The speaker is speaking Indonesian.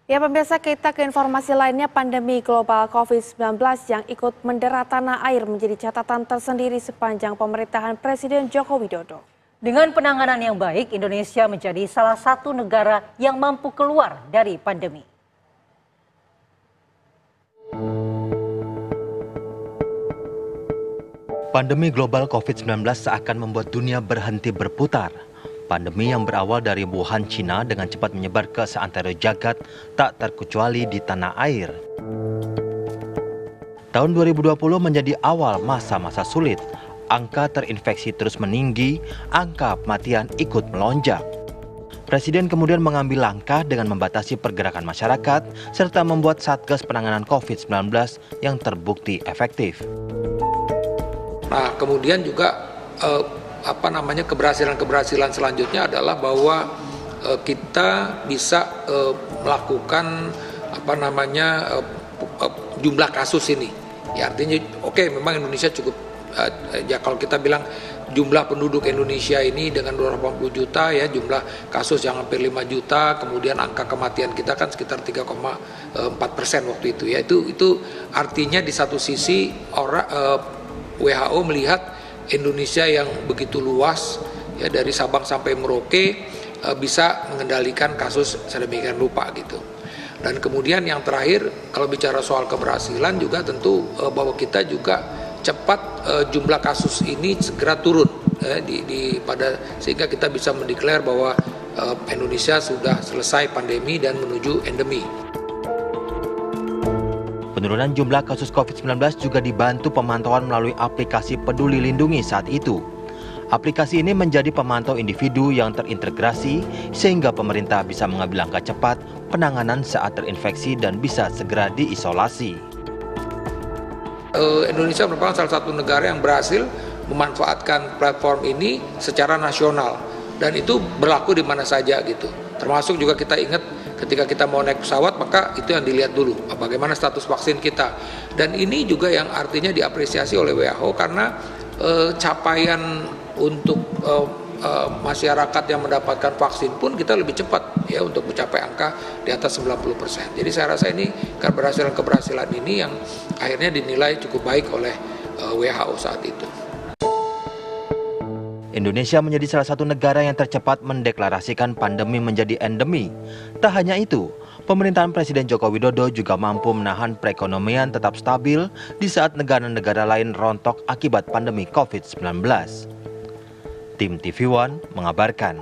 Ya pemirsa, kita ke informasi lainnya. Pandemi global COVID-19 yang ikut mendera tanah air menjadi catatan tersendiri sepanjang pemerintahan Presiden Joko Widodo. Dengan penanganan yang baik, Indonesia menjadi salah satu negara yang mampu keluar dari pandemi. Pandemi global COVID-19 seakan membuat dunia berhenti berputar. Pandemi yang berawal dari Wuhan, Cina dengan cepat menyebar ke seantero jagat, tak terkecuali di tanah air. Tahun 2020 menjadi awal masa-masa sulit. Angka terinfeksi terus meninggi, angka kematian ikut melonjak. Presiden kemudian mengambil langkah dengan membatasi pergerakan masyarakat, serta membuat Satgas Penanganan COVID-19 yang terbukti efektif. Nah, kemudian juga keberhasilan selanjutnya adalah bahwa kita bisa melakukan jumlah kasus ini. Ya, artinya memang Indonesia cukup ya kalau kita bilang jumlah penduduk Indonesia ini dengan 280 juta ya, jumlah kasus yang hampir 5 juta, kemudian angka kematian kita kan sekitar 3,4% waktu itu ya. Itu artinya di satu sisi WHO melihat Indonesia yang begitu luas ya, dari Sabang sampai Merauke bisa mengendalikan kasus sedemikian rupa gitu. Dan kemudian yang terakhir kalau bicara soal keberhasilan juga tentu bahwa kita juga cepat jumlah kasus ini segera turun sehingga kita bisa mendeklar bahwa Indonesia sudah selesai pandemi dan menuju endemi. Penurunan jumlah kasus COVID-19 juga dibantu pemantauan melalui aplikasi Peduli Lindungi saat itu. Aplikasi ini menjadi pemantau individu yang terintegrasi sehingga pemerintah bisa mengambil langkah cepat penanganan saat terinfeksi dan bisa segera diisolasi. Indonesia merupakan salah satu negara yang berhasil memanfaatkan platform ini secara nasional dan itu berlaku di mana saja gitu. Termasuk juga kita ingat ketika kita mau naik pesawat, maka itu yang dilihat dulu bagaimana status vaksin kita. Dan ini juga yang artinya diapresiasi oleh WHO karena capaian untuk masyarakat yang mendapatkan vaksin pun kita lebih cepat ya untuk mencapai angka di atas 90%. Jadi saya rasa ini keberhasilan ini yang akhirnya dinilai cukup baik oleh WHO saat itu. Indonesia menjadi salah satu negara yang tercepat mendeklarasikan pandemi menjadi endemi. Tak hanya itu, pemerintahan Presiden Joko Widodo juga mampu menahan perekonomian tetap stabil di saat negara-negara lain rontok akibat pandemi COVID-19. Tim TV One mengabarkan.